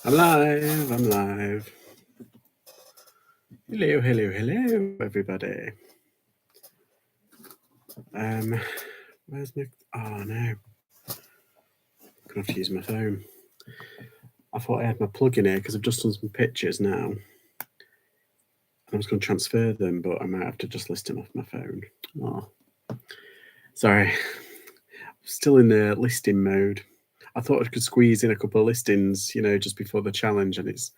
I'm live. I'm live. Hello, hello, hello, everybody. Where's my? Oh no, I'm gonna have to use my phone. I thought I had my plug in here because I've just done some pictures now. I was going to transfer them, but I might have to just list them off my phone. Oh, sorry. Still in the listing mode. I thought I could squeeze in a couple of listings, just before the challenge, and it's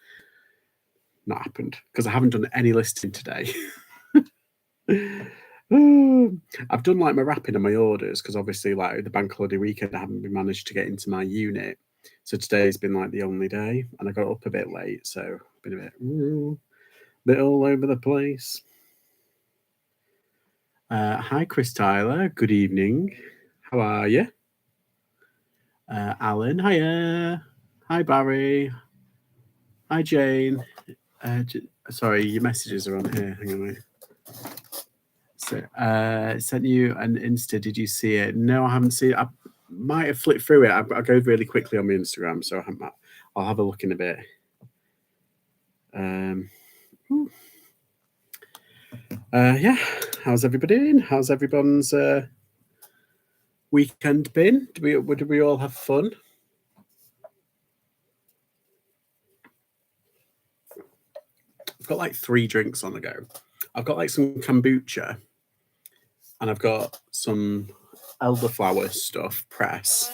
not happened because I haven't done any listing today. I've done like my wrapping and my orders because obviously like the bank holiday weekend I haven't been managed to get into my unit, so today's been like the only day, and I got up a bit late, so I've been a bit all over the place. Hi Chris Tyler, good evening. How are you? Alan, hiya. Hi Barry. Hi Jane. Sorry, your messages are on here. Hang on a minute. So, sent you an Insta. Did you see it? No, I haven't seen it. I might have flipped through it. I go really quickly on my Instagram, so I'll have a look in a bit. Yeah. How's everybody doing? How's everyone's weekend been? Did we all have fun? I've got like 3 drinks on the go. I've got like some kombucha, and I've got some elderflower stuff, press,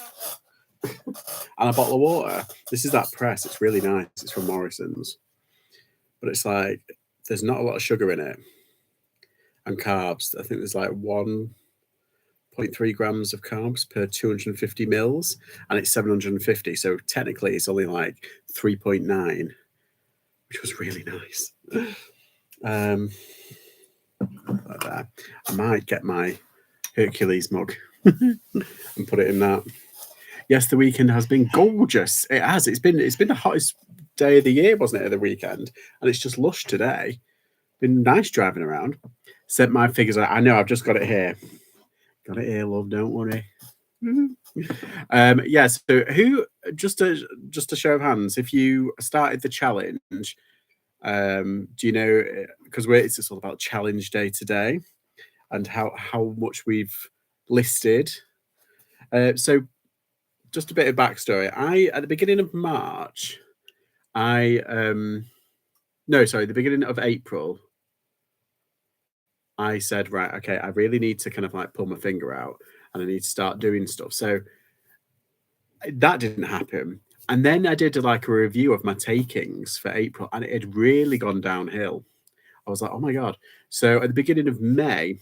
and a bottle of water. This is that press. It's really nice. It's from Morrison's, but it's like there's not a lot of sugar in it and carbs. I think there's like 1.3 grams of carbs per 250 mils, and it's 750. So technically, it's only like 3.9, which was really nice. I might get my Hercules mug and put it in that. Yes, the weekend has been gorgeous. It has. It's been the hottest day of the year, wasn't it, at the weekend? And it's just lush today. Been nice driving around. Sent my figures out. I know, I've just got it here. Got it here, love. Don't worry. Yeah. So, who? Just a show of hands. If you started the challenge, do you know? Because it's all about challenge day today, and how much we've listed. So, just a bit of backstory. At the beginning of March, the beginning of April, I said, right, okay, I really need to kind of like pull my finger out and I need to start doing stuff. So that didn't happen. And then I did like a review of my takings for April, and it had really gone downhill. I was like, oh my God. So at the beginning of May,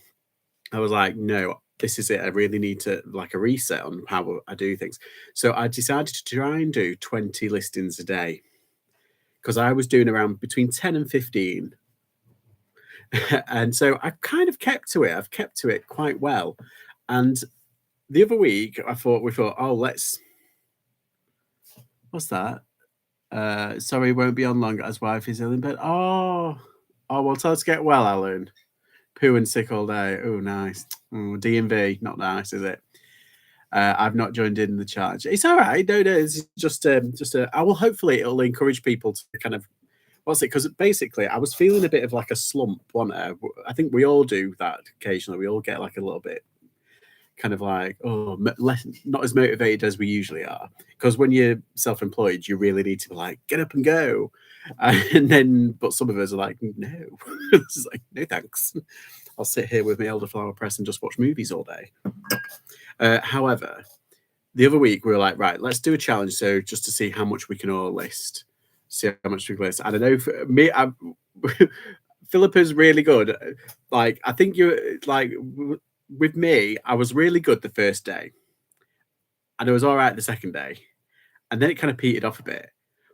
I was like, no, this is it. I really need to like a reset on how I do things. So I decided to try and do 20 listings a day because I was doing around between 10 and 15. And so I kind of kept to it. I've kept to it quite well. And the other week, we thought, oh, what's that? Sorry, won't be on long as wife is ill in bed. Oh, well, tell us to get well, Alan. Poo and sick all day. Oh, nice. D&V, not nice, is it? I've not joined in the challenge. It's all right. No, it's just hopefully it'll encourage people to kind of, because basically I was feeling a bit of like a slump, wasn't I? I think we all do that occasionally. We all get like a little bit kind of like, not as motivated as we usually are. Because when you're self-employed, you really need to be like, get up and go. But some of us are like, no. It's like, no thanks. I'll sit here with my elderflower press and just watch movies all day. However, the other week we were like, right, let's do a challenge. So just to see how much we can all list. See how much we can list. And I know for me, Philippa's really good. Like, I think you're like, with me, I was really good the first day. And it was all right the second day. And then it kind of petered off a bit.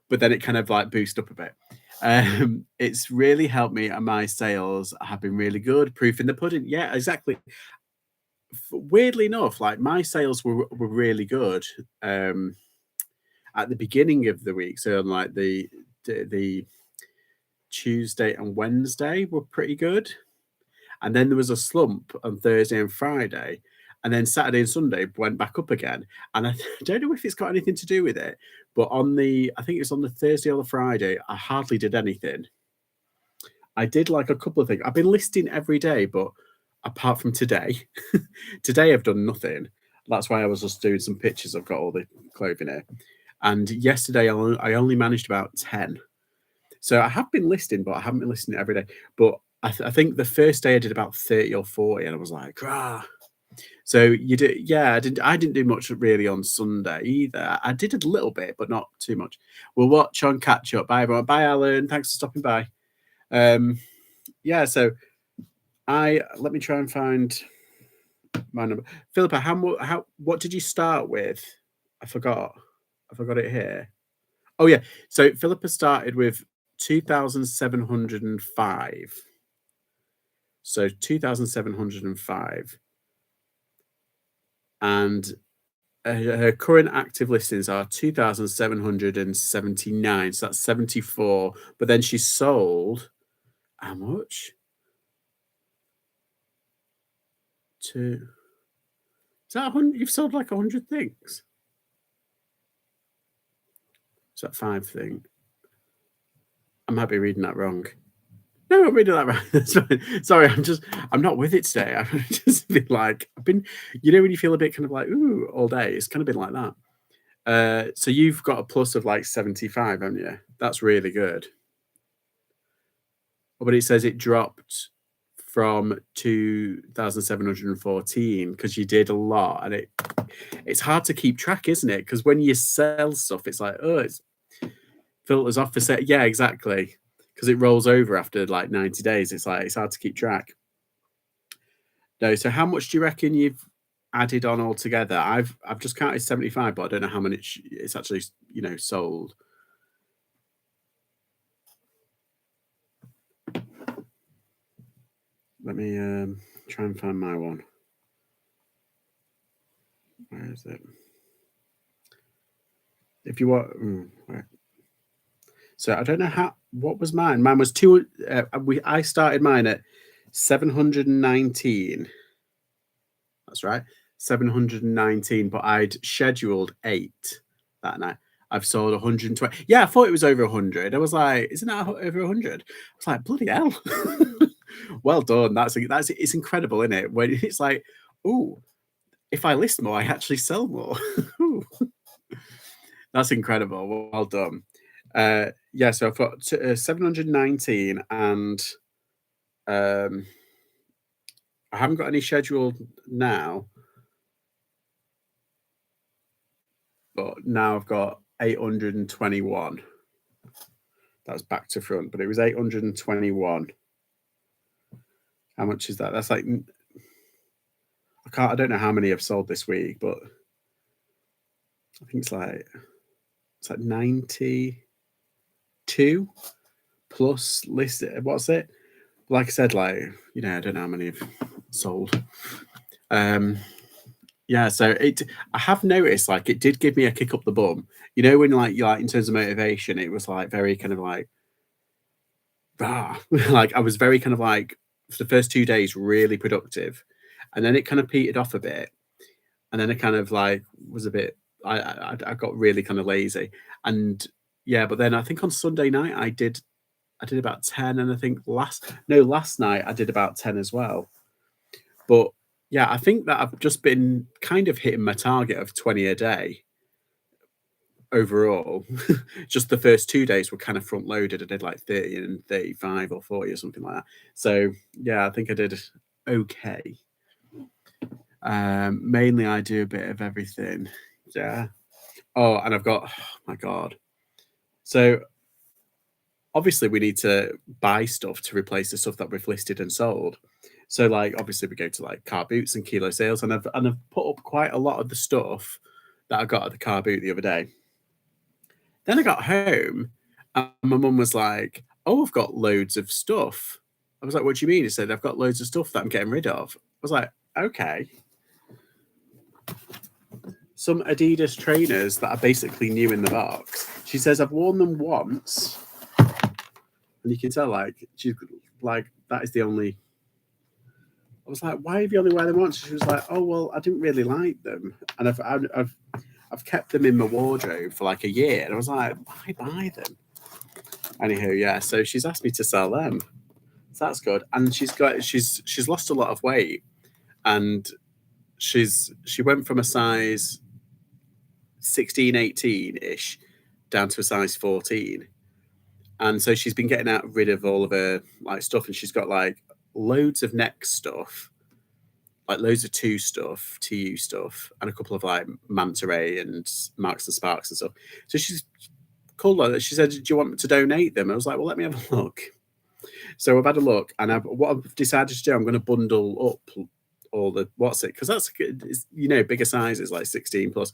But then it kind of like boosted up a bit. It's really helped me, and my sales have been really good. Proof in the pudding. Yeah, exactly. Weirdly enough, like my sales were really good at the beginning of the week. So on like the Tuesday and Wednesday were pretty good. And then there was a slump on Thursday and Friday. And then Saturday and Sunday went back up again. And I don't know if it's got anything to do with it, but I think it's on the Thursday or the Friday, I hardly did anything. I did like a couple of things. I've been listing every day, but apart from today, today I've done nothing. That's why I was just doing some pictures. I've got all the clothing here. And yesterday I only managed about 10. So I have been listing, but I haven't been listing it every day. But I think the first day I did about 30 or 40, and I was like, ah. So you did, yeah. I didn't do much really on Sunday either. I did a little bit, but not too much. We'll watch on catch up. Bye everyone. Bye Alan. Thanks for stopping by. Yeah. So let me try and find my number. Philippa, what did you start with? I forgot it here. Oh yeah. So Philippa started with 2,705. So 2,705. And her current active listings are 2,779. So that's 74. But then she sold how much? Is that 100? You've sold like 100 things. Is that 5 thing? I might be reading that wrong. No, I'm reading that right. That's fine. Sorry, I'm not with it today. I've just been like, when you feel a bit kind of like, ooh, all day, it's kind of been like that. So you've got a plus of like 75, haven't you? That's really good. But it says it dropped from 2,714 because you did a lot, and it's hard to keep track, isn't it? Because when you sell stuff, it's like, oh, it's filters off for set. Yeah, exactly. Because it rolls over after like 90 days. It's like, it's hard to keep track. No, so how much do you reckon you've added on altogether? I've just counted 75, but I don't know how many it's actually, sold. Let me try and find my one. Where is it? If you want, where? So I don't know what was mine. Mine was I started mine at 719. That's right, 719. But I'd scheduled 8 that night. I've sold 120. Yeah, I thought it was over 100. I was like, isn't that over 100? I was like, bloody hell. Well done. It's incredible, isn't it? When it's like, oh, if I list more, I actually sell more. That's incredible. Well done. Yeah, so I've got 719, and I haven't got any scheduled now, but now I've got 821. That's back to front, but it was 821. How much is that? That's like, I don't know how many I've sold this week, but I think it's like 92 plus list. What's it? Like I said, like, I don't know how many I've sold. Yeah, so I have noticed, like, it did give me a kick up the bum. When like in terms of motivation, it was like very kind of like, like I was very kind of like, for the first 2 days really productive, and then it kind of petered off a bit, and then it kind of like was a bit. I got really kind of lazy, and yeah, but then I think on Sunday night I did about 10, and I think last night I did about 10 as well. But yeah, I think that I've just been kind of hitting my target of 20 a day overall. Just the first 2 days were kind of front loaded. I did like 30 and 35 or 40 or something like that. So yeah, I think I did okay. Mainly I do a bit of everything. Yeah. Oh, and I've got, oh my God. So obviously we need to buy stuff to replace the stuff that we've listed and sold. So like, obviously we go to like Car Boots and Kilo Sales, and I've put up quite a lot of the stuff that I got at the Car Boot the other day. Then I got home and my mum was like, oh, I've got loads of stuff. I was like, what do you mean? He said, I've got loads of stuff that I'm getting rid of. I was like, okay. Some Adidas trainers that are basically new in the box. She says, I've worn them once. And you can tell, like, she's like, that is the only I was like, why have you only wear them once? She was like, oh well, I didn't really like them, and I've kept them in my wardrobe for like a year, and I was like, why buy them? Anywho, yeah. So she's asked me to sell them, so that's good. And she's lost a lot of weight, and she went from a size 16, 18 ish down to a size 14. And so she's been getting rid of all of her like stuff, and she's got like loads of neck stuff, like loads of TU stuff, and a couple of like Manta Ray and Marks and Sparks and stuff. So she's called her. She said, "Do you want to donate them?" I was like, "Well, let me have a look." So I've had a look, and what I've decided to do, I'm going to bundle up all the because that's bigger sizes like 16 plus.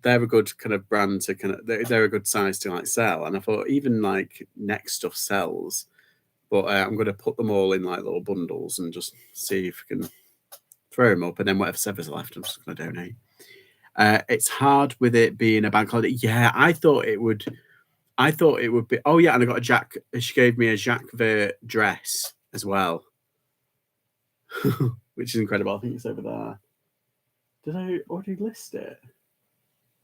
They're a good kind of brand to they're a good size to like sell, and I thought even like neck stuff sells, but I'm going to put them all in like little bundles and just see if I can throw them up, and then whatever severs left, I'm just going to donate. It's hard with it being a bank holiday. Yeah, I thought it would be. Oh yeah, and I got a Jack. She gave me a Jacques Vert dress as well, which is incredible. I think it's over there. Did I already list it?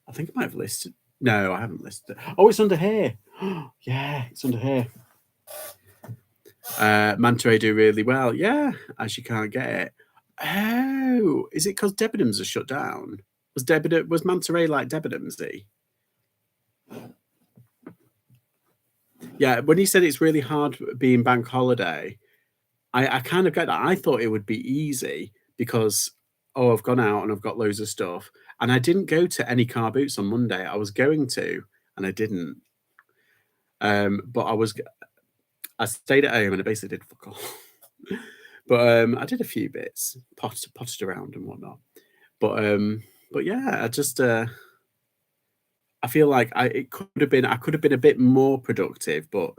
I think I might have listed. No, I haven't listed it. Oh, it's under here. Yeah, it's under here. Manta Ray do really well. Yeah, as you can't get it. Oh, is it because Debenhams are shut down? Was Manta Ray like Debenhamsy? Yeah, when he said it's really hard being bank holiday, I kind of get that. I thought it would be easy because I've gone out and I've got loads of stuff, and I didn't go to any car boots on Monday. I was going to, and I didn't. But I stayed at home and I basically did fuck all. But I did a few bits, potted around and whatnot. But yeah, I just I feel like I could have been a bit more productive, but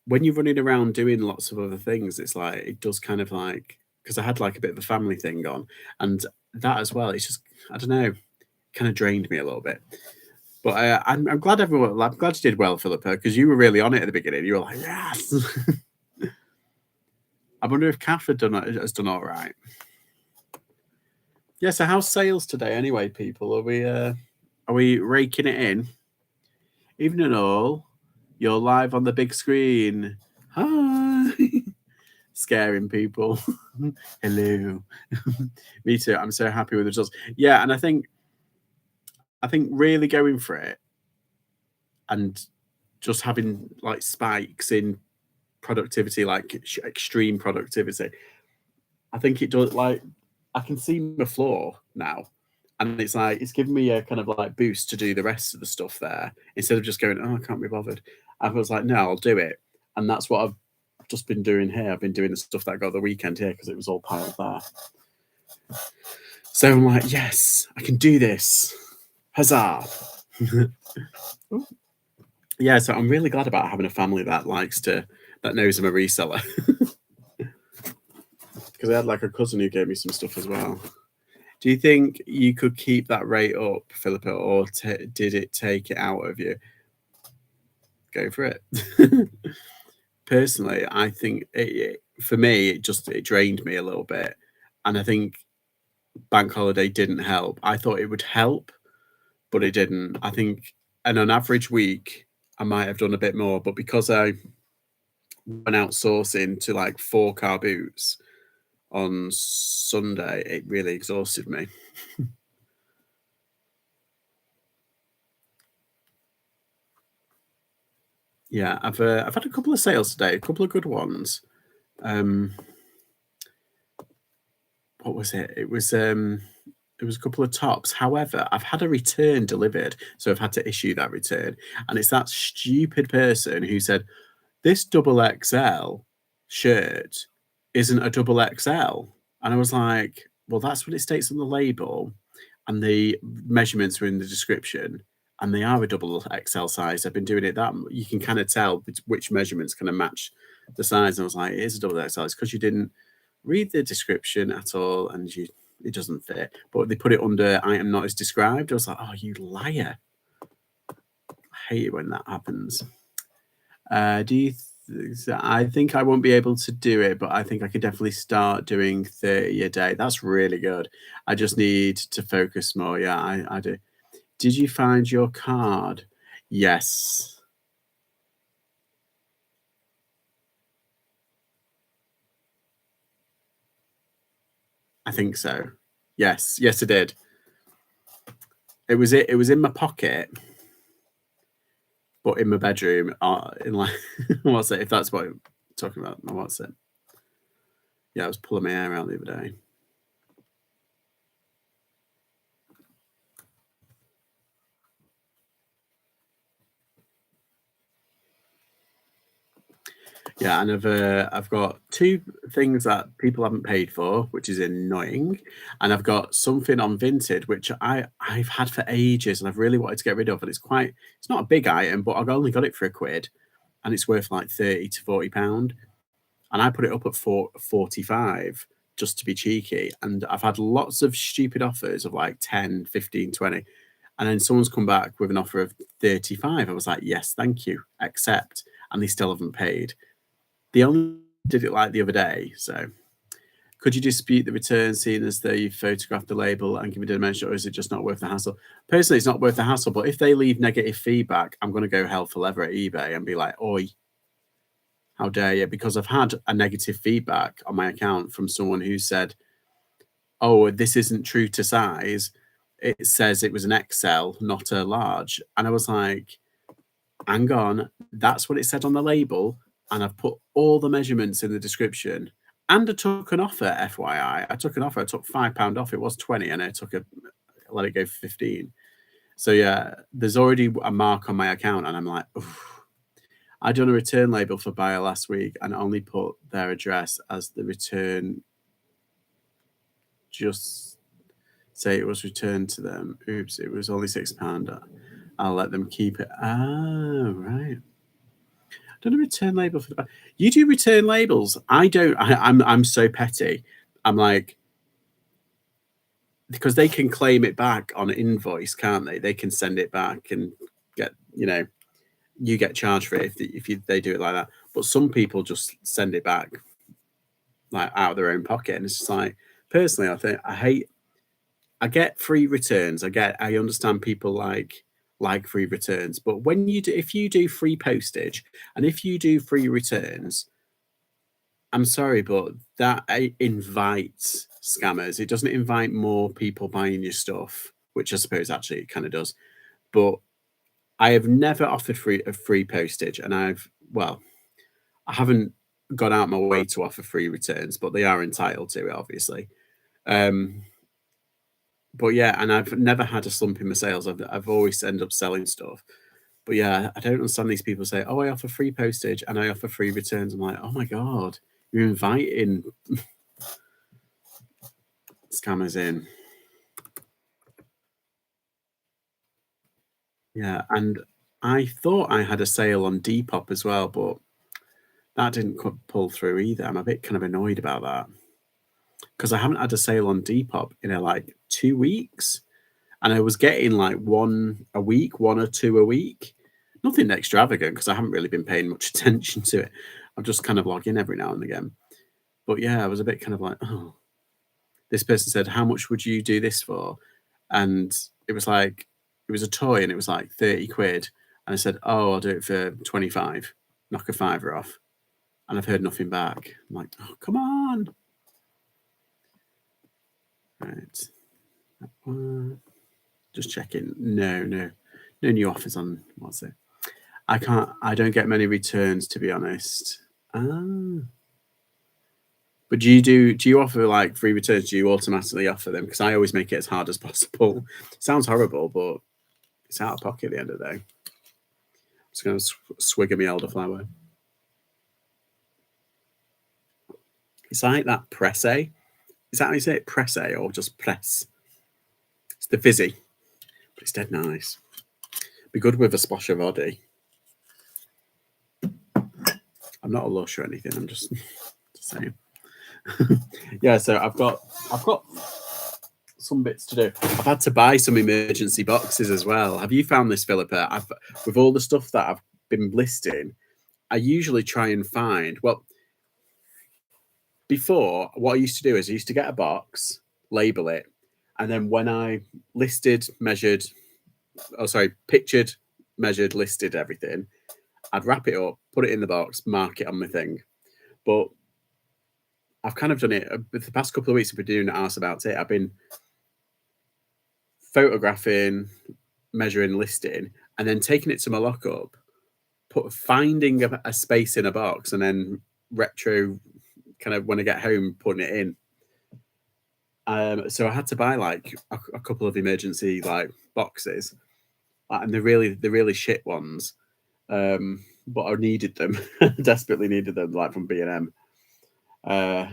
when you're running around doing lots of other things, it's like it does kind of like because I had like a bit of a family thing on, and that as well. It's just I don't know, kind of drained me a little bit. But I'm glad everyone. I'm glad you did well, Philippa, because you were really on it at the beginning. You were like, yes. I wonder if Kath has done all right. Yeah. So how's sales today, anyway, people? Are we raking it in? Even and all, you're live on the big screen. Hi. Scaring people. Hello. Me too. I'm so happy with the results. Yeah, and I think really going for it and just having like spikes in productivity, like extreme productivity. I think it does. Like I can see my floor now, and it's like it's giving me a kind of like boost to do the rest of the stuff there instead of just going, oh, I can't be bothered. I was like, no, I'll do it, and that's what I've just been doing here. I've been doing the stuff that I got the weekend here because it was all piled there. So I'm like, yes, I can do this. Huzzah! Yeah, so I'm really glad about having a family that knows I'm a reseller. Because I had like a cousin who gave me some stuff as well. Do you think you could keep that rate up, Philippa, or did it take it out of you? Go for it. Personally, I think for me, it drained me a little bit. And I think bank holiday didn't help. I thought it would help, but it didn't. I think in an average week, I might have done a bit more. But because I went outsourcing to like 4 car boots on Sunday, it really exhausted me. Yeah, I've had a couple of sales today, a couple of good ones. What was it? It was a couple of tops. However, I've had a return delivered, so I've had to issue that return, and it's that stupid person who said this double XL shirt isn't a double XL, and I was like, well, that's what it states on the label, and the measurements are in the description. And they are a double XL size. I've been doing it that you can kind of tell which measurements kind of match the size. And I was like, it is a double XL. It's because you didn't read the description at all, and it doesn't fit. But they put it under item not as described. I was like, oh, you liar! I hate it when that happens. Do you So I think I won't be able to do it, but I think I could definitely start doing 30 a day. That's really good. I just need to focus more. Yeah, I do. Did you find your card? Yes, I think so. Yes, yes, I did. It was in my pocket, but in my bedroom, in like what's it? If that's what I'm talking about, what's it? Yeah, I was pulling my hair out the other day. Yeah, and I've got two things that people haven't paid for, which is annoying, and I've got something on Vinted which I've had for ages and I've really wanted to get rid of, and it's not a big item, but I've only got it for a quid, and it's worth like 30 to 40 pound, and I put it up at 45 just to be cheeky, and I've had lots of stupid offers of like 10, 15, 20, and then someone's come back with an offer of 35. I was like, yes, thank you, accept, and they still haven't paid. They only did it like the other day. So, could you dispute the return seeing as though you photographed the label and given a dimension, or is it just not worth the hassle? Personally, it's not worth the hassle. But if they leave negative feedback, I'm going to go hell for leather at eBay and be like, "Oi, how dare you?" Because I've had a negative feedback on my account from someone who said, "Oh, this isn't true to size. It says it was an XL, not a large." And I was like, hang on, that's what it said on the label, and I've put all the measurements in the description. And I took an offer, FYI. I took an offer. I took £5 off. It was 20, and I let it go for 15. So yeah, there's already a mark on my account, and I'm like, oof. I done a return label for buyer last week, and only put their address as the return. Just say it was returned to them. Oops, it was only £6. I'll let them keep it. Oh, right. Done a return label for the. You do return labels. I don't. I'm so petty. I'm like, because they can claim it back on an invoice, can't they? They can send it back and get you get charged for it they do it like that. But some people just send it back like out of their own pocket, and it's just like, personally, I think I get free returns. I understand people like free returns, but if you do free postage and if you do free returns, I'm sorry, but that invites scammers. It doesn't invite more people buying your stuff, which I suppose actually it kind of does. But I have never offered free postage, and I haven't gone out my way to offer free returns, but they are entitled to it, obviously. Um, but yeah, and I've never had a slump in my sales. I've always ended up selling stuff. But yeah, I don't understand these people say, "Oh, I offer free postage and I offer free returns." I'm like, "Oh my god, you're inviting scammers in." Yeah, and I thought I had a sale on Depop as well, but that didn't pull through either. I'm a bit kind of annoyed about that because I haven't had a sale on Depop in like 2 weeks, and I was getting like one a week, one or two a week. Nothing extravagant because I haven't really been paying much attention to it. I'll just kind of log in every now and again. But yeah, I was a bit kind of like, oh, this person said, "How much would you do this for?" And it was like, it was a toy and it was like 30 quid. And I said, "Oh, I'll do it for 25, knock a fiver off." And I've heard nothing back. I'm like, oh, come on. Right. Just checking. No new offers on what's it? I don't get many returns, to be honest. Ah. But do you offer like free returns? Do you automatically offer them? Because I always make it as hard as possible. Sounds horrible, but it's out of pocket at the end of the day. Just going to swig of my elderflower. It's like that presse. Is that how you say it? Presse or just press? It's the fizzy, but it's dead nice. Be good with a splash of Oddy. I'm not a lush or anything. I'm just saying. Yeah, so I've got some bits to do. I've had to buy some emergency boxes as well. Have you found this, Philippa? With all the stuff that I've been listing, I usually try and find, well, before, what I used to do is I used to get a box, label it, and then when I listed, measured, pictured, measured, listed everything, I'd wrap it up, put it in the box, mark it on my thing. But I've kind of done it the past couple of weeks. I've been doing arse about it. I've been photographing, measuring, listing, and then taking it to my lockup, finding a space in a box, and then retro kind of when I get home putting it in. So I had to buy like a couple of emergency like boxes, and the really shit ones. But I needed them, desperately needed them, like from B&M. Yeah,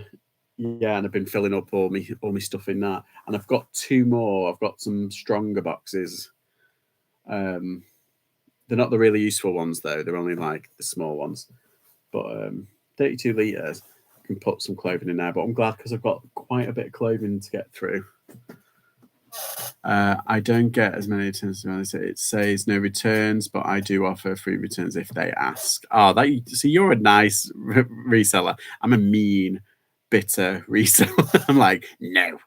and I've been filling up all my stuff in that, and I've got two more. I've got some stronger boxes. They're not the really useful ones though. They're only like the small ones. But 32 litres, I can put some clothing in there. But I'm glad because I've got quite a bit of clothing to get through. I don't get as many returns as it says no returns, but I do offer free returns if they ask. Oh, so you're a nice reseller. I'm a mean, bitter reseller. I'm like, no.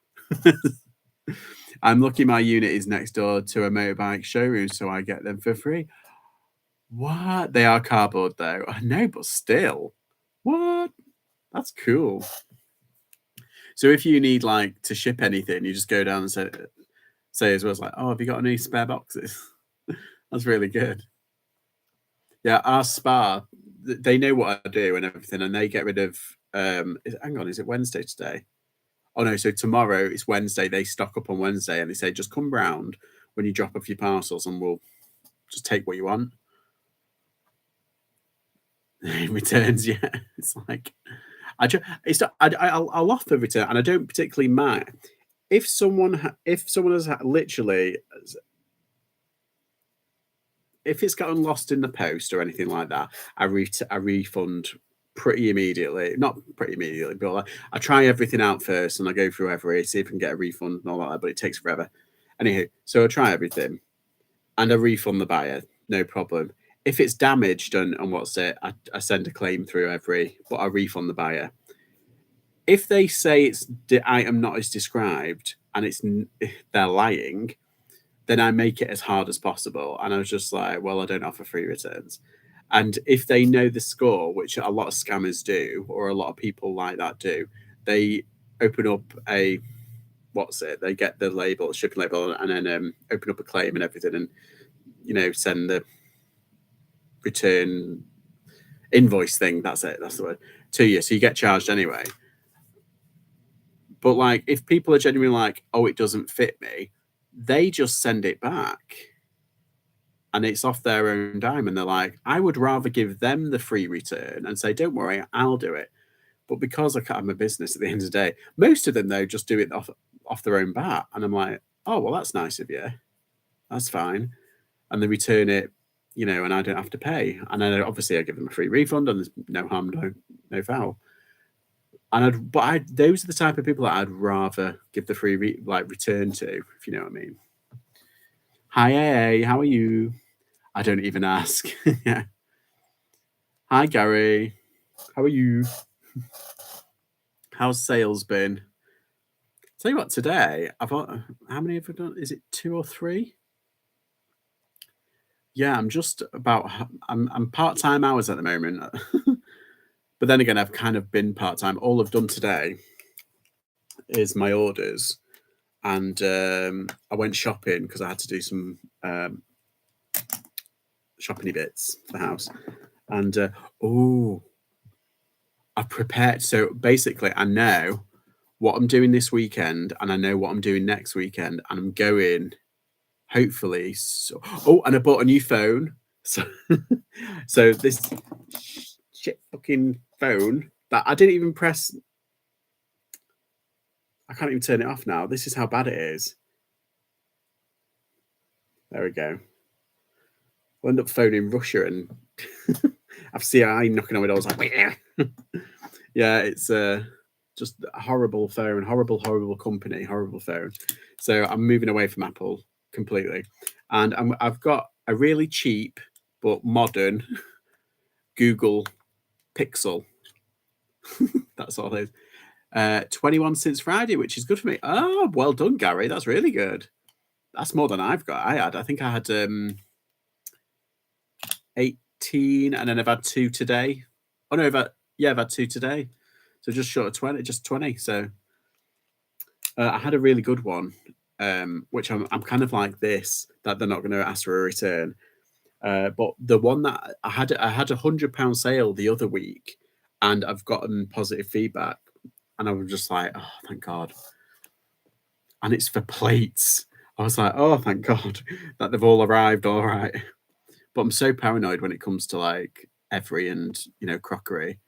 I'm lucky my unit is next door to a motorbike showroom, so I get them for free. What? They are cardboard though. I know, but still. What? That's cool. So if you need like to ship anything, you just go down and say as well as like, oh, have you got any spare boxes? That's really good. Yeah, our spa, they know what I do and everything, and they get rid of. Hang on, is it Wednesday today? Oh no, so tomorrow it's Wednesday. They stock up on Wednesday, and they say just come round when you drop off your parcels, and we'll just take what you want. Returns, yeah. It's like I'll offer return, and I don't particularly mind if someone has literally, if it's gotten lost in the post or anything like that, I refund pretty immediately. Not pretty immediately, but like, I try everything out first, and I go through see if I can get a refund and all that. But it takes forever. Anywho, so I try everything, and I refund the buyer, no problem. If it's damaged and I send a claim through but I refund the buyer. If they say it's the item not as described and they're lying, then I make it as hard as possible. And I was just like, well, I don't offer free returns. And if they know the score, which a lot of scammers do, or a lot of people like that do, they open up they get the label, shipping label, and then open up a claim and everything, and send the return invoice thing. That's it. That's the word to you. So you get charged anyway. But like, if people are genuinely like, oh, it doesn't fit me, they just send it back. And it's off their own dime. And they're like, I would rather give them the free return and say, don't worry, I'll do it. But because I can't have my business at the end of the day, most of them, though, just do it off their own bat. And I'm like, oh, well, that's nice of you. That's fine. And they return it, and I don't have to pay. And then obviously I give them a free refund, and there's no harm, no foul. And those are the type of people that I'd rather give the free return to, if you know what I mean. Hi, AA, how are you? I don't even ask. Yeah. Hi, Gary. How are you? How's sales been? Tell you what, today how many have I done? Is it 2 or 3? Yeah, I'm part-time hours at the moment. But then again, I've kind of been part-time. All I've done today is my orders, and I went shopping because I had to do some shopping bits for the house. And I've prepared. So basically, I know what I'm doing this weekend, and I know what I'm doing next weekend, and I'm going. Hopefully, and I bought a new phone. So this shit fucking phone that I didn't even press. I can't even turn it off now. This is how bad it is. There we go. I'll end up phoning Russia and have CIA knocking on my door. Like, yeah, it's just a horrible phone, horrible company, horrible phone. So I'm moving away from Apple completely, and I've got a really cheap but modern Google Pixel. That's all it is. 21 since Friday, which is good for me. Oh, well done, Gary. That's really good. That's more than I've got. I think I had 18, and then I've had 2 today. Oh no, I've had 2 today. So just short of 20, just 20. So I had a really good one, which I'm kind of like this, that they're not going to ask for a return. But the one that I had £100 sale the other week, and I've gotten positive feedback, and I was just like, oh, thank God. And it's for plates. I was like, oh, thank God that they've all arrived all right. But I'm so paranoid when it comes to like Every and crockery.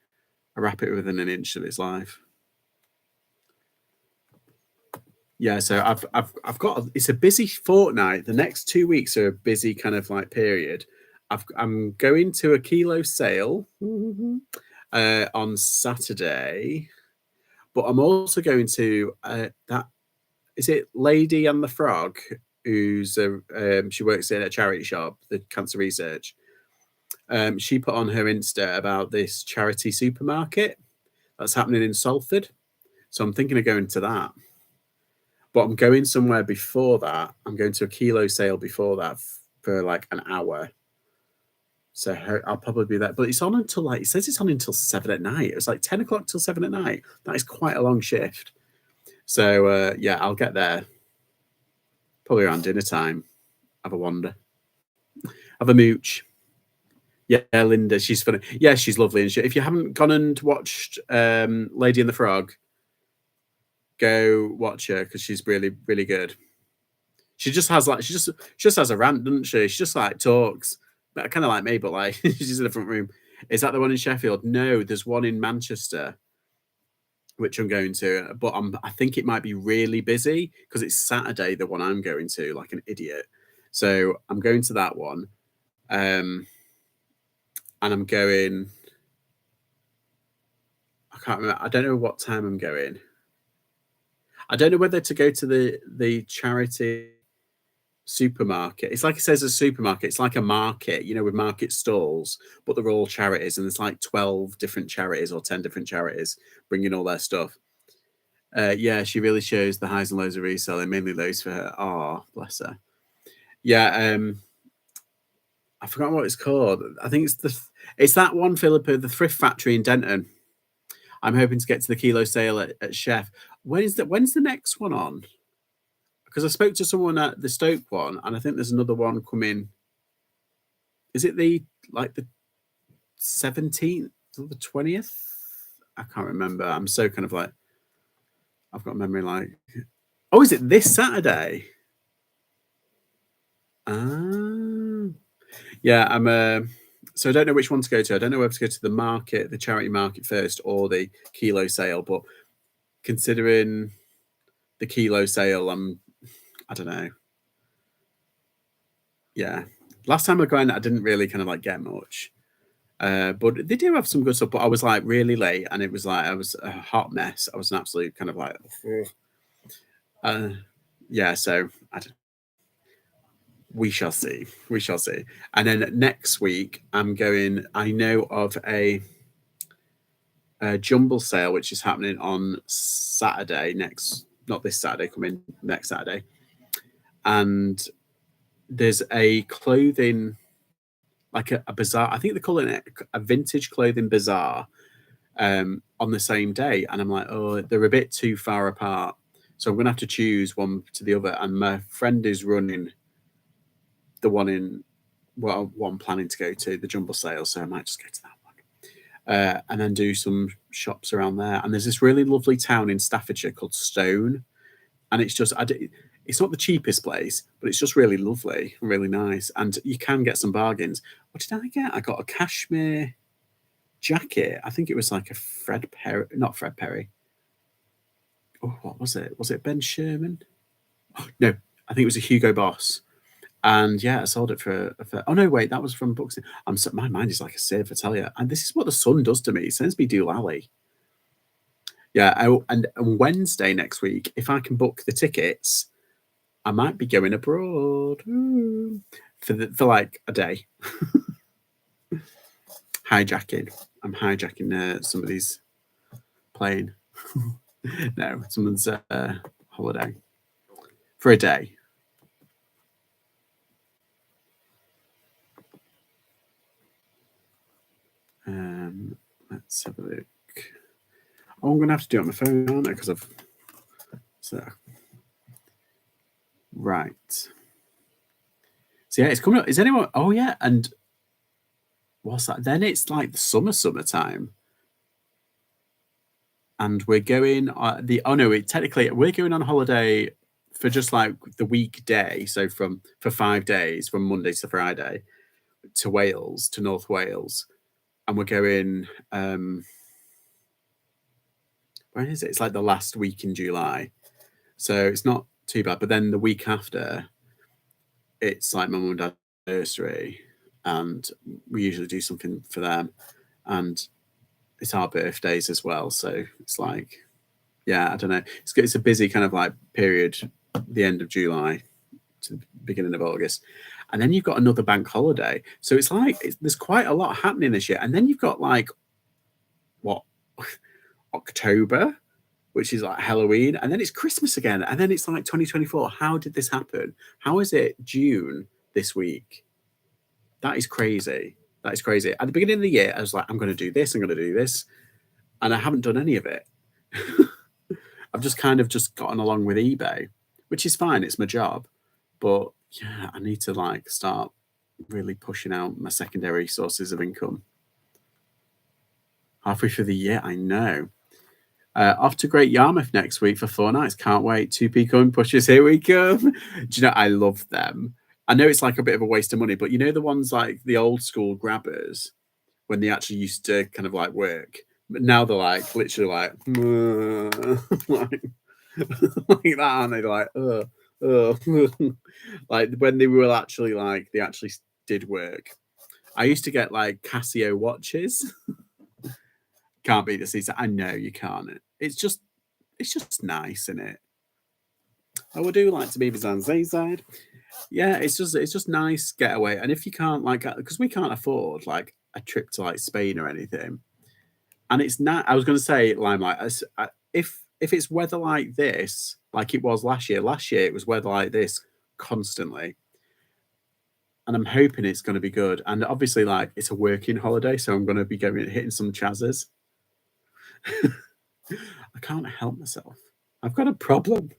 I wrap it within an inch of its life. Yeah, so I've got it's a busy fortnight. The next 2 weeks are a busy kind of like period. I'm going to a kilo sale on Saturday, but I'm also going to that is it Lady and the Frog, who's she works in a charity shop, the Cancer Research. She put on her Insta about this charity supermarket that's happening in Salford. So I'm thinking of going to that. But I'm going somewhere before that. I'm going to a kilo sale before that for like an hour. So I'll probably be there. But it's on until it says it's on until 7 at night. It was like 10 o'clock till 7 at night. That is quite a long shift. So yeah, I'll get there probably around dinner time. Have a wander. Have a mooch. Yeah, Linda, she's funny. Yeah, she's lovely. And if you haven't gone and watched Lady and the Frog, go watch her because she's really, really good. She just has she just has a rant, doesn't she? She just like talks, but kind of like me, but like she's in a front room. Is that the one in Sheffield? No, there's one in Manchester, which I'm going to, but I think it might be really busy because it's Saturday, the one I'm going to, like an idiot. So I'm going to that one, and I'm going. I can't remember. I don't know what time I'm going. I don't know whether to go to the charity supermarket. It's like it says a supermarket. It's like a market, with market stalls, but they're all charities, and there's like 12 different charities or 10 different charities bringing all their stuff. Yeah, she really shows the highs and lows of reselling, mainly those for her. Oh, bless her. Yeah, I forgot what it's called. I think it's that one, Philippa, the Thrift Factory in Denton. I'm hoping to get to the kilo sale at Chef. When's the next one on? Because I spoke to someone at the Stoke one, and I think there's another one coming. Is it the 17th or the 20th? I can't remember. I'm so kind of like, I've got a memory like, oh, is it this Saturday? Yeah, so I don't know which one to go to. I don't know whether to go to the market, the charity market first, or the kilo sale. But considering the kilo sale, I don't know. Yeah, last time I went, I didn't really kind of like get much. But they do have some good stuff. But I was like really late, and it was like I was a hot mess. I was an absolute kind of like, yeah. So we shall see. We shall see. And then next week, I'm going. I know of a jumble sale which is happening on Saturday not this Saturday, coming next Saturday, and there's a clothing. Like a bazaar, I think they're calling it a vintage clothing bazaar on the same day. And I'm like, oh, they're a bit too far apart. So I'm going to have to choose one to the other. And my friend is running the one what I'm planning to go to, the jumble sale. So I might just go to that one. And then do some shops around there. And there's this really lovely town in Staffordshire called Stone. And it's just, it's not the cheapest place, but it's just really lovely and really nice. And you can get some bargains. What did I get? I got a cashmere jacket. I think it was like a Fred Perry, not Fred Perry. Oh, what was it? Was it Ben Sherman? Oh, no, I think it was a Hugo Boss. And yeah, I sold it for oh no, wait, that was from Books. My mind is like a sieve, I tell you. And this is what the sun does to me. It sends me doolally. Yeah, and Wednesday next week, if I can book the tickets, I might be going abroad for like a day. hijacking. I'm hijacking somebody's plane. No, someone's holiday for a day. Let's have a look. Oh, I'm gonna have to do it on my phone, aren't I? Because I've so right. So yeah, it's coming up. Is anyone? Oh yeah, and what's that? Then it's like the summertime, and we're going technically we're going on holiday for just like the weekday. So for 5 days, from Monday to Friday, to Wales, to North Wales, and we're going. When is it? It's like the last week in July, so it's not too bad. But then the week after, it's like my mum and dad's anniversary, and we usually do something for them, and it's our birthdays as well. So it's like, yeah, I don't know. It's a busy kind of like period, the end of July to the beginning of August, and then you've got another bank holiday. So it's like there's quite a lot happening this year, and then you've got like what October, which is like Halloween, and then it's Christmas again, and then it's like 2024. How did this happen? How is it June this week? That is crazy. That is crazy. At the beginning of the year, I was like, I'm going to do this, I'm going to do this, and I haven't done any of it. I've just kind of just gotten along with eBay, which is fine. It's my job, but yeah, I need to like start really pushing out my secondary sources of income. Halfway through the year, I know. Off to Great Yarmouth next week for 4 nights. Can't wait. 2p coin pushes. Here we come. Do you know, I love them. I know it's like a bit of a waste of money, but you know the ones like the old school grabbers when they actually used to kind of like work. But now they're like literally like, like, like that, aren't they? They're like, like when they were actually like they actually did work. I used to get like Casio watches. Can't beat the seats. I know you can't. It's just nice, isn't it? I would do like to be on seaside. Yeah, it's just nice getaway. And if you can't like, because we can't afford like a trip to like Spain or anything, and it's not. I was going to say Limelight. If it's weather like this, like it was last year. Last year it was weather like this constantly, and I'm hoping it's going to be good. And obviously, like it's a working holiday, so I'm going to be hitting some chazzes. I can't help myself. I've got a problem.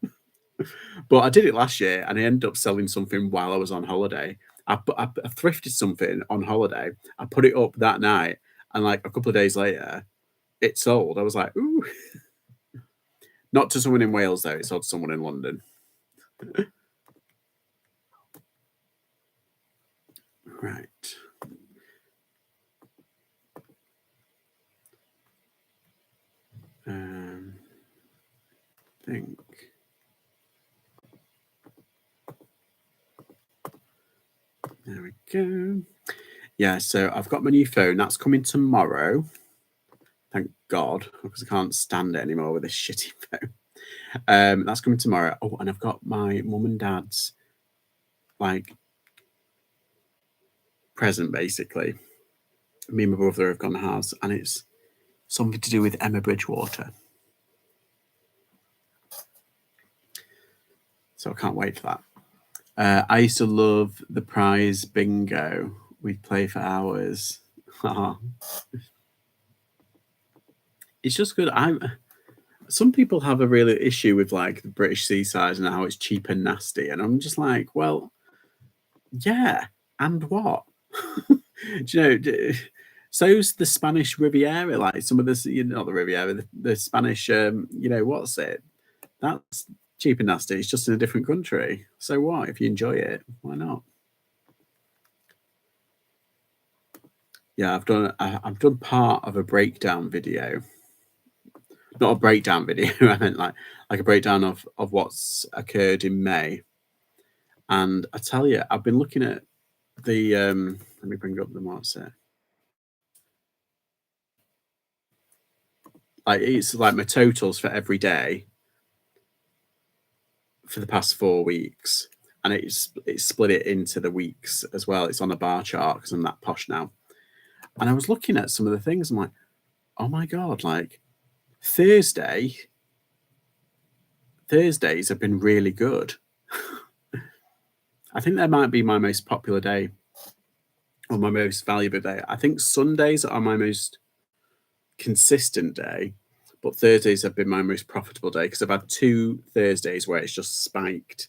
But I did it last year and I ended up selling something while I was on holiday. I thrifted something on holiday. I put it up that night and like a couple of days later, it sold. I was like, ooh. Not to someone in Wales though, it sold to someone in London. Right. Think. There we go. Yeah, so I've got my new phone. That's coming tomorrow. Thank God, because I can't stand it anymore with this shitty phone. That's coming tomorrow. Oh, and I've got my mum and dad's like present basically. Me and my brother have gone to house, and it's something to do with Emma Bridgewater. So I can't wait for that. I used to love the prize bingo. We'd play for hours. It's just good. Some people have a real issue with like the British seaside and how it's cheap and nasty, and I'm just like, well, yeah, and what? Do you know? So's the Spanish Riviera, like some of this, not the Riviera, the Spanish, what's it? That's cheap and nasty. It's just in a different country. So what? If you enjoy it, why not? Yeah, I've done part of a breakdown video. Not a breakdown video. I meant like a breakdown of what's occurred in May. And I tell you, I've been looking at the. Let me bring up the what's it. Like it's like my totals for every day for the past 4 weeks, and it's split it into the weeks as well. It's on a bar chart because I'm that posh now. And I was looking at some of the things. I'm like, oh my God, like Thursdays have been really good. I think that might be my most popular day or my most valuable day. I think Sundays are my most consistent day, but Thursdays have been my most profitable day because I've had 2 Thursdays where it's just spiked.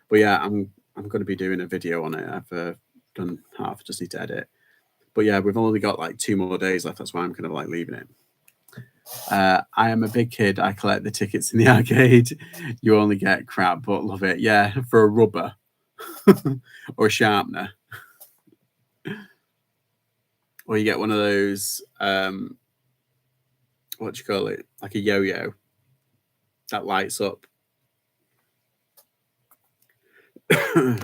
But yeah, I'm going to be doing a video on it. I've done half, just need to edit. But yeah, we've only got like 2 more days left. That's why I'm kind of like leaving it. I am a big kid. I collect the tickets in the arcade. You only get crap, but love it. Yeah, for a rubber or a sharpener. Or you get one of those, what do you call it? Like a yo-yo that lights up. You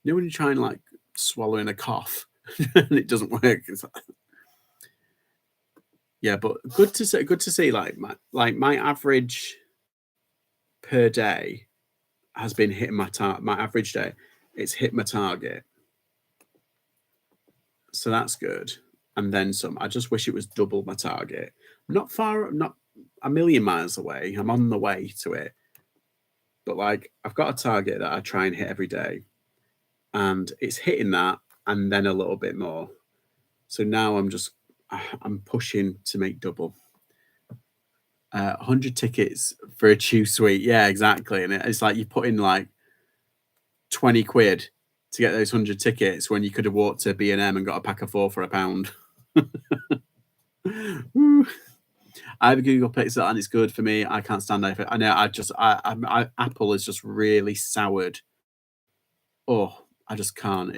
know when you try and like swallow in a cough and it doesn't work? It's like, yeah, but good to see. Like my average per day has been hitting my target. My average day, it's hit my target, so that's good. And then some. I just wish it was double my target. Not a million miles away. I'm on the way to it, but like I've got a target that I try and hit every day, and it's hitting that, and then a little bit more. So now I'm pushing to make double. 100 tickets for a chew suite. Yeah, exactly. And it's like you put in like 20 quid to get those 100 tickets when you could have walked to B&M and got a pack of 4 for £1. I have a Google Pixel and it's good for me. I can't stand it. I know. Apple is just really soured. Oh, I just can't.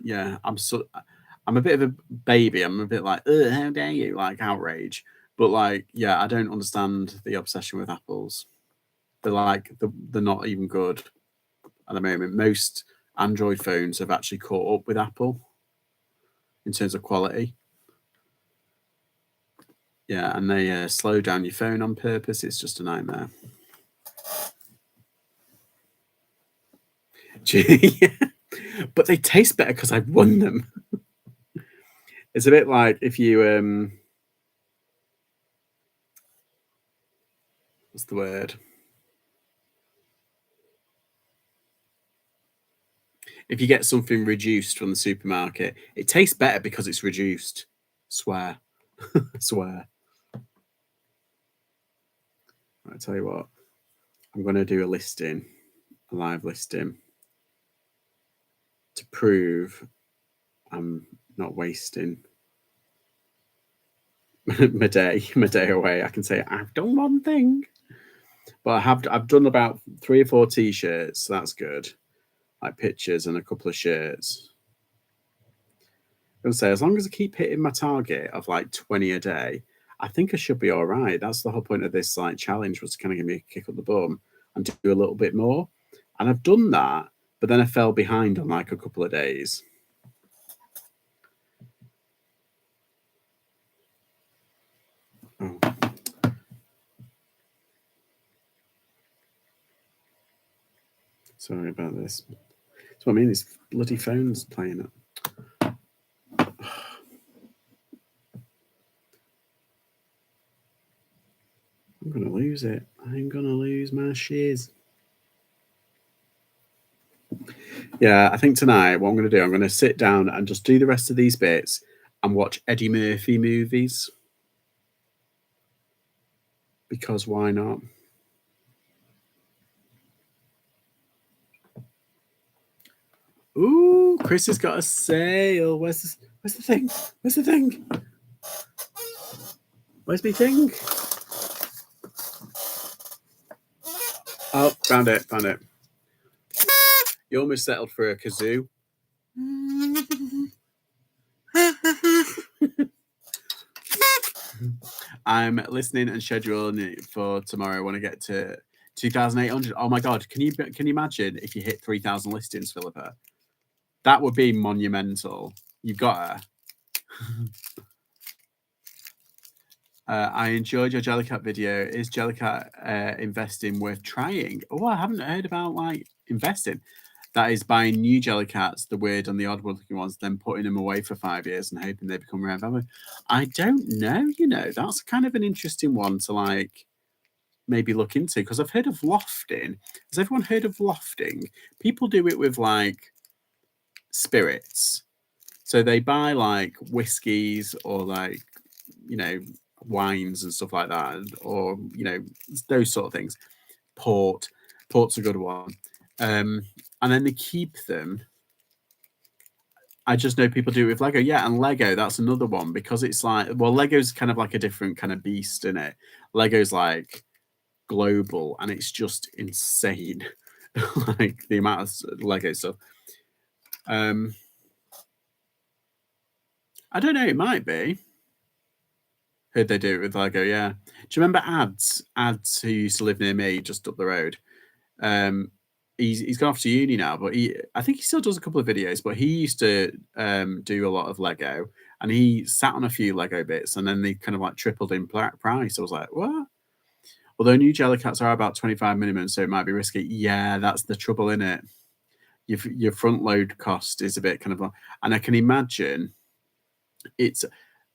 Yeah, I'm a bit of a baby. I'm a bit like, how dare you? Like outrage. But like, yeah, I don't understand the obsession with apples. They're not even good at the moment. Most Android phones have actually caught up with Apple in terms of quality. Yeah, and they slow down your phone on purpose. It's just a nightmare. But they taste better because I've won them. It's a bit like if you what's the word? If you get something reduced from the supermarket, it tastes better because it's reduced. Swear. Swear. I tell you what, I'm going to do a live listing, to prove I'm not wasting my day away. I can say I've done one thing, but I've done about 3 or 4 t-shirts. So that's good. Like pictures and a couple of shirts. I'm going to say, as long as I keep hitting my target of like 20 a day, I think I should be all right. That's the whole point of this like challenge, was to kind of give me a kick up the bum and do a little bit more. And I've done that, but then I fell behind on like a couple of days. Oh. Sorry about this. That's what I mean. This bloody phone's playing it. I'm going to lose it. I'm going to lose my shiz. Yeah, I think tonight what I'm going to do, I'm going to sit down and just do the rest of these bits and watch Eddie Murphy movies. Because why not? Ooh, Chris has got a sale. Where's the thing? Where's the thing? Where's my thing? Oh, found it. You almost settled for a kazoo. I'm listening and scheduling it for tomorrow. I want to get to 2,800. Oh my God. Can you imagine if you hit 3,000 listings, Philippa? That would be monumental. You've got her. I enjoyed your Jellycat video. Is Jellycat investing worth trying? Oh, I haven't heard about like investing. That is buying new Jellycats, the weird and the odd looking ones, then putting them away for 5 years and hoping they become rare value. I don't know, that's kind of an interesting one to like maybe look into, because I've heard of lofting. Has everyone heard of lofting? People do it with like spirits. So they buy like whiskies or like, wines and stuff like that, or, those sort of things. Port's a good one. And then they keep them. I just know people do it with Lego. Yeah, and Lego, that's another one, because it's like, well, Lego's kind of like a different kind of beast, isn't it? Lego's like global, and it's just insane. Like the amount of Lego stuff. I don't know, it might be. Heard they do it with Lego, yeah. Do you remember Ads, who used to live near me just up the road? He's gone off to uni now, but I think he still does a couple of videos, but he used to do a lot of Lego, and he sat on a few Lego bits, and then they kind of like tripled in price. I was like, what? Although new Jellycats are about 25 minimum, so it might be risky. Yeah, that's the trouble in it. Your front load cost is a bit kind of, and I can imagine it's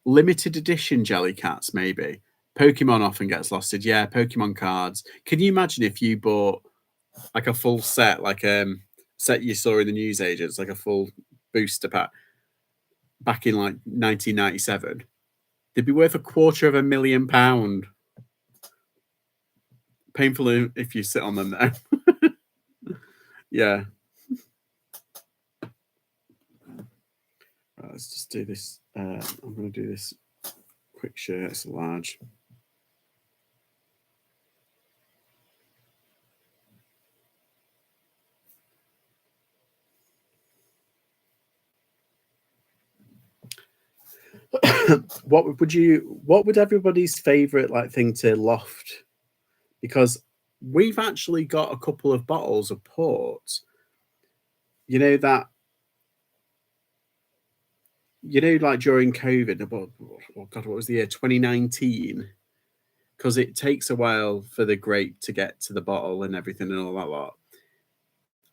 limited edition Jellycats, maybe. Pokemon often gets losted. Yeah, Pokemon cards. Can you imagine if you bought like a full set, like set you saw in the newsagents, like a full booster pack back in like 1997? They'd be worth £250,000. Painful if you sit on them though. Yeah. Right, let's just do this. I'm going to do this quick shirt. It's large. What would everybody's favorite like thing to loft? Because we've actually got a couple of bottles of port. That, like during COVID, oh God, what was the year? 2019. Because it takes a while for the grape to get to the bottle and everything and all that lot.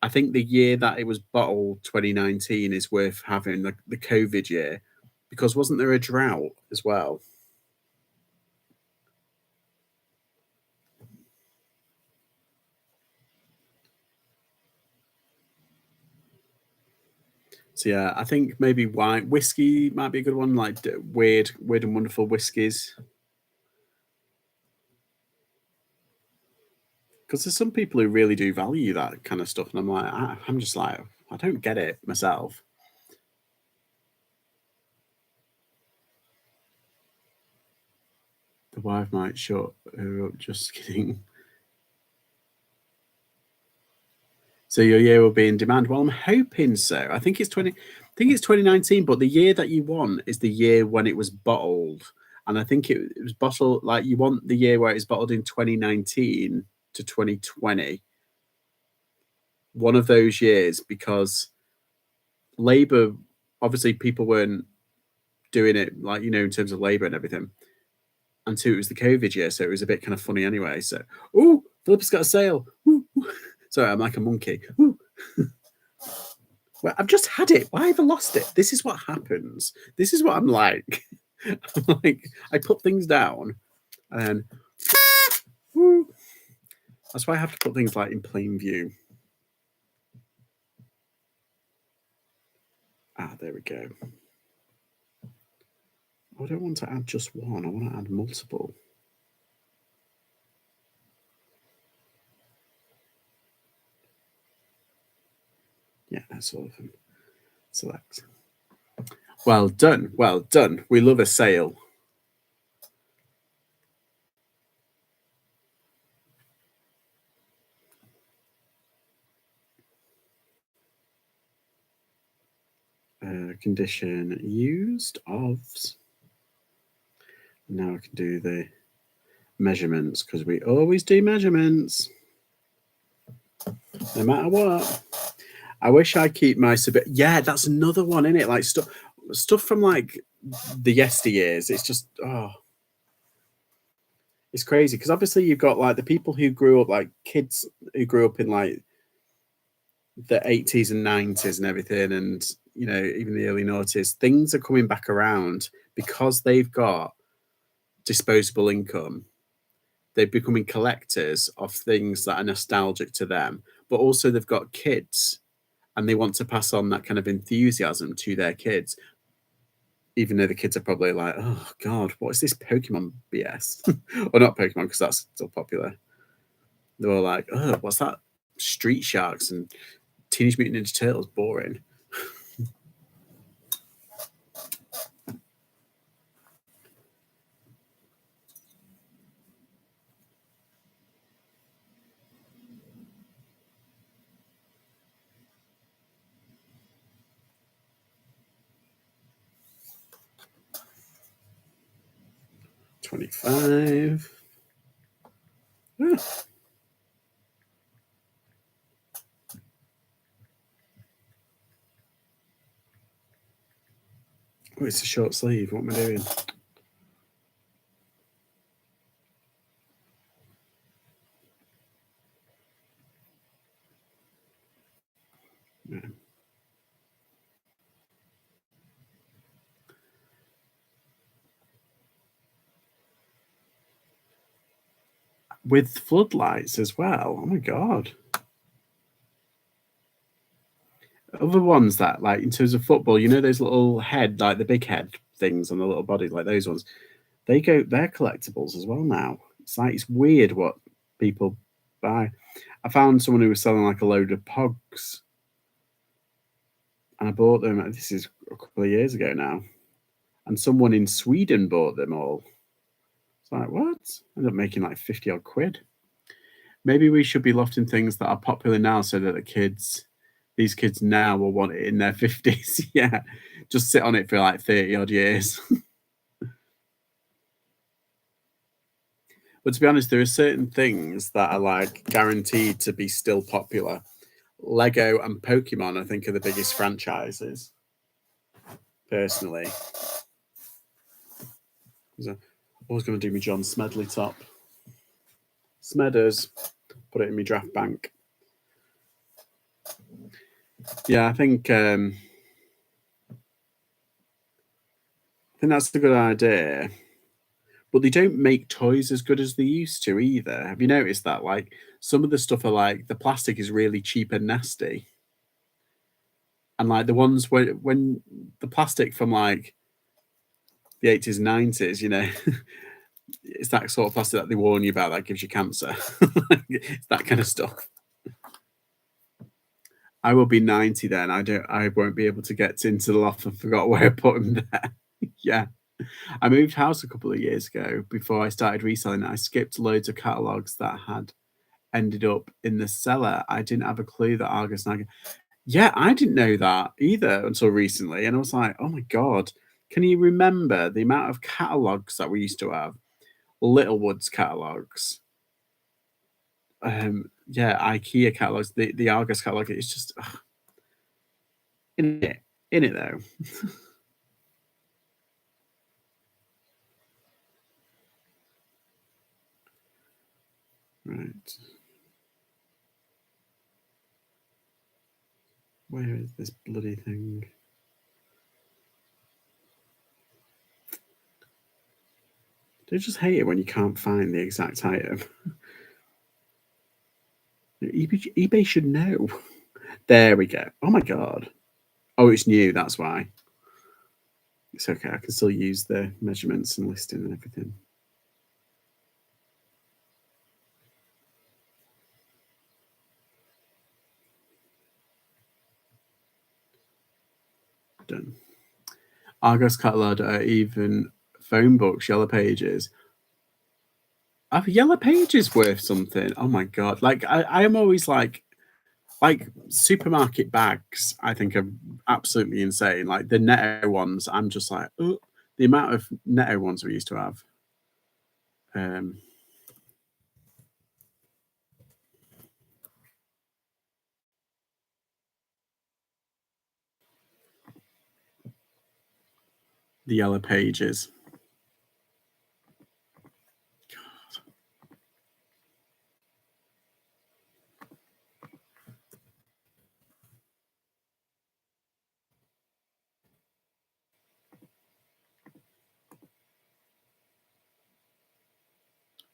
I think the year that it was bottled, 2019, is worth having, the COVID year, because wasn't there a drought as well? So yeah, I think maybe whiskey might be a good one, like weird and wonderful whiskies. Because there's some people who really do value that kind of stuff, and I'm just like, I don't get it myself. The wife might shut her up. Just kidding. So your year will be in demand. Well, I'm hoping so. I think it's 2019, but the year that you want is the year when it was bottled. And I think it was bottled, like you want the year where it's bottled in 2019 to 2020. One of those years, because labor, obviously people weren't doing it like, in terms of labor and everything, until it was the COVID year. So it was a bit kind of funny anyway. So, oh, Philippa's got a sale. Ooh. Sorry, I'm like a monkey. Ooh. Well, I've just had it. Why have I lost it? This is what happens. This is what I'm like. I'm like, I put things down and then, woo. That's why I have to put things like in plain view. There we go. I don't want to add just one. I want to add multiple. Yeah, that's all of them. Select. Well done. Well done. We love a sale. Condition used ofs. Now I can do the measurements, because we always do measurements no matter what. I wish I keep my yeah, that's another one, isn't it? Like stuff from like the yesteryears. It's just it's crazy, because obviously you've got like the people who grew up, like kids who grew up in like the 80s and 90s and everything, and even the early noughties, things are coming back around because they've got disposable income. They're becoming collectors of things that are nostalgic to them, but also they've got kids and they want to pass on that kind of enthusiasm to their kids, even though the kids are probably like, oh God, what is this Pokemon BS? Or not Pokemon, because that's still popular. They're all like, oh, what's that? Street Sharks and Teenage Mutant Ninja Turtles, boring. 25. Oh, it's a short sleeve. What am I doing? Yeah. With floodlights as well. Oh my God. Other ones that, like, in terms of football, those little head, like the big head things on the little body, like those ones, they're collectibles as well now. It's weird what people buy. I found someone who was selling like a load of Pogs, and I bought them. This is a couple of years ago now, and someone in Sweden bought them all. It's like, what? I ended up making like 50 odd quid. Maybe we should be lofting things that are popular now so that these kids now will want it in their 50s. Yeah, just sit on it for like 30 odd years. But to be honest, there are certain things that are like guaranteed to be still popular. Lego and Pokemon, I think, are the biggest franchises, personally. I was going to do my John Smedley top. Smedders, put it in my draft bank. Yeah, I think that's a good idea. But they don't make toys as good as they used to either. Have you noticed that? Like, some of the stuff are like the plastic is really cheap and nasty, and like the ones when the plastic from like the 80s and 90s, it's that sort of plastic that they warn you about that gives you cancer. It's that kind of stuff. I will be 90 then. I won't be able to get into the loft and forgot where I put them there. Yeah. I moved house a couple of years ago before I started reselling. I skipped loads of catalogs that had ended up in the cellar. I didn't have a clue that Argus and Yeah, I didn't know that either until recently. And I was like, oh my God, can you remember the amount of catalogs that we used to have? Littlewoods catalogs. Yeah, IKEA catalogs, the Argus catalog. It's just in it though. Right. Where is this bloody thing? They just hate it when you can't find the exact item. eBay should know. There we go. Oh my God. Oh, it's new. That's why. It's okay. I can still use the measurements and listing and everything. Done. Argos catalog are even phone books, yellow pages. Are yellow pages worth something? Oh my God. Like I am always like supermarket bags, I think are absolutely insane. Like the Netto ones, I'm just like, oh, the amount of Netto ones we used to have. Um, the yellow pages.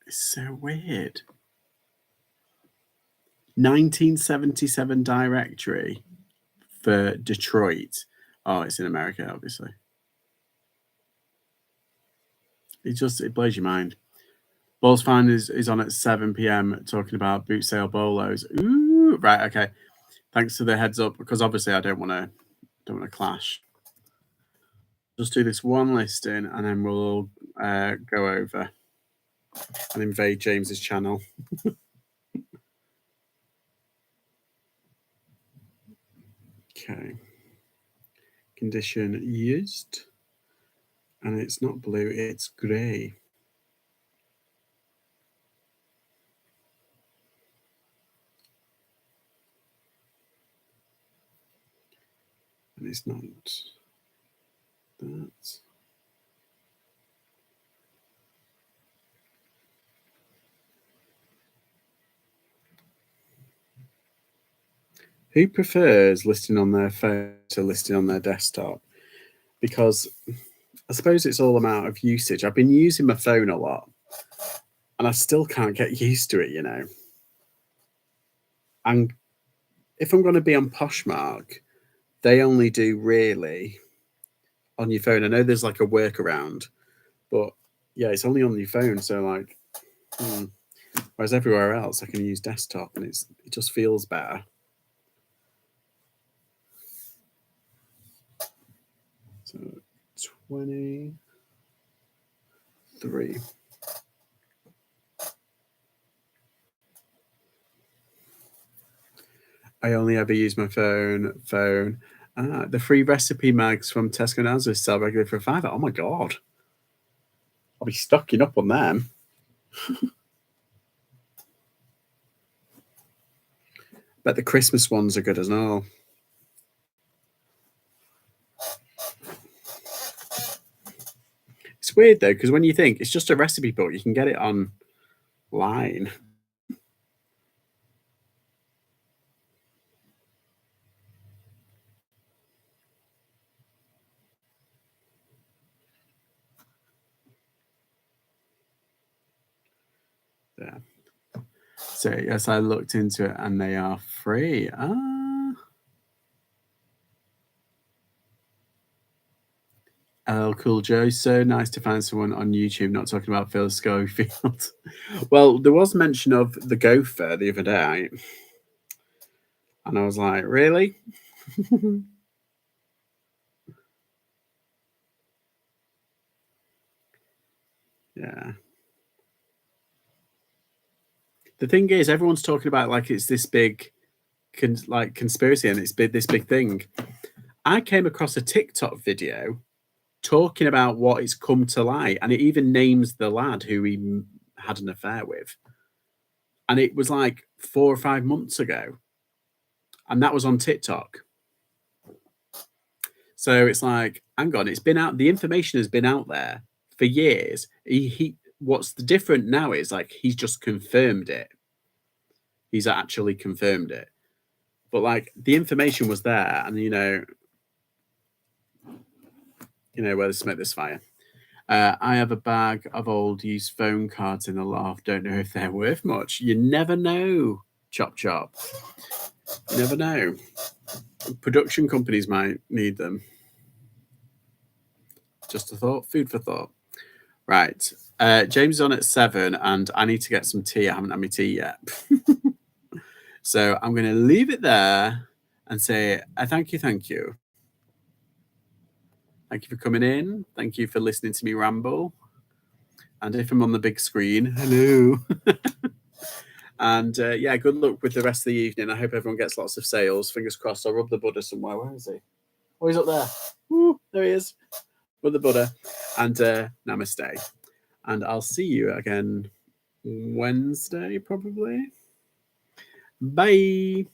It's so weird. 1977 directory for Detroit. Oh, it's in America, obviously. It blows your mind. Balls Fan is on at 7 p.m. talking about boot sale bolos. Ooh, right, okay. Thanks for the heads up, because obviously I don't want to clash. Just do this one listing and then we'll go over and invade James's channel. Okay. Condition used. And it's not blue, it's grey. And it's not that. Who prefers listing on their phone to listing on their desktop? Because I suppose it's all amount of usage. I've been using my phone a lot and I still can't get used to it, you know. And if I'm going to be on Poshmark, they only do really on your phone. I know there's like a workaround, but yeah, it's only on your phone. So like, whereas everywhere else, I can use desktop, and it just feels better. So 23. I only ever use my phone. The free recipe mags from Tesco and Asda sell regularly for £5. Oh my god, I'll be stocking up on them. Bet the Christmas ones are good as well. It's weird though, because when you think it's just a recipe book, you can get it online. Yeah. So yes, I looked into it and they are free. LL Cool Joe, so nice to find someone on YouTube not talking about Phil Schofield. Well, there was mention of the gopher the other day, and I was like, really? Yeah. The thing is, everyone's talking about like it's this big conspiracy and it's this big thing. I came across a TikTok video talking about what it's come to light, and it even names the lad who he had an affair with. And it was like 4 or 5 months ago, and that was on TikTok. So it's like, hang on, it's been out. The information has been out there for years. What's the different now is like he's just confirmed it. He's actually confirmed it. But like the information was there, and where the smoke, there's fire. I have a bag of old used phone cards in the loft. Don't know if they're worth much. You never know, chop chop. You never know. Production companies might need them. Just a thought, food for thought. Right. James is on at 7, and I need to get some tea. I haven't had my tea yet. So I'm going to leave it there and say thank you. Thank you for coming in. Thank you for listening to me ramble. And if I'm on the big screen, hello. And good luck with the rest of the evening. I hope everyone gets lots of sales. Fingers crossed. I'll rub the Buddha somewhere. Where is he? Oh, he's up there. Ooh, there he is. Rub the Buddha. And namaste. And I'll see you again Wednesday, probably. Bye.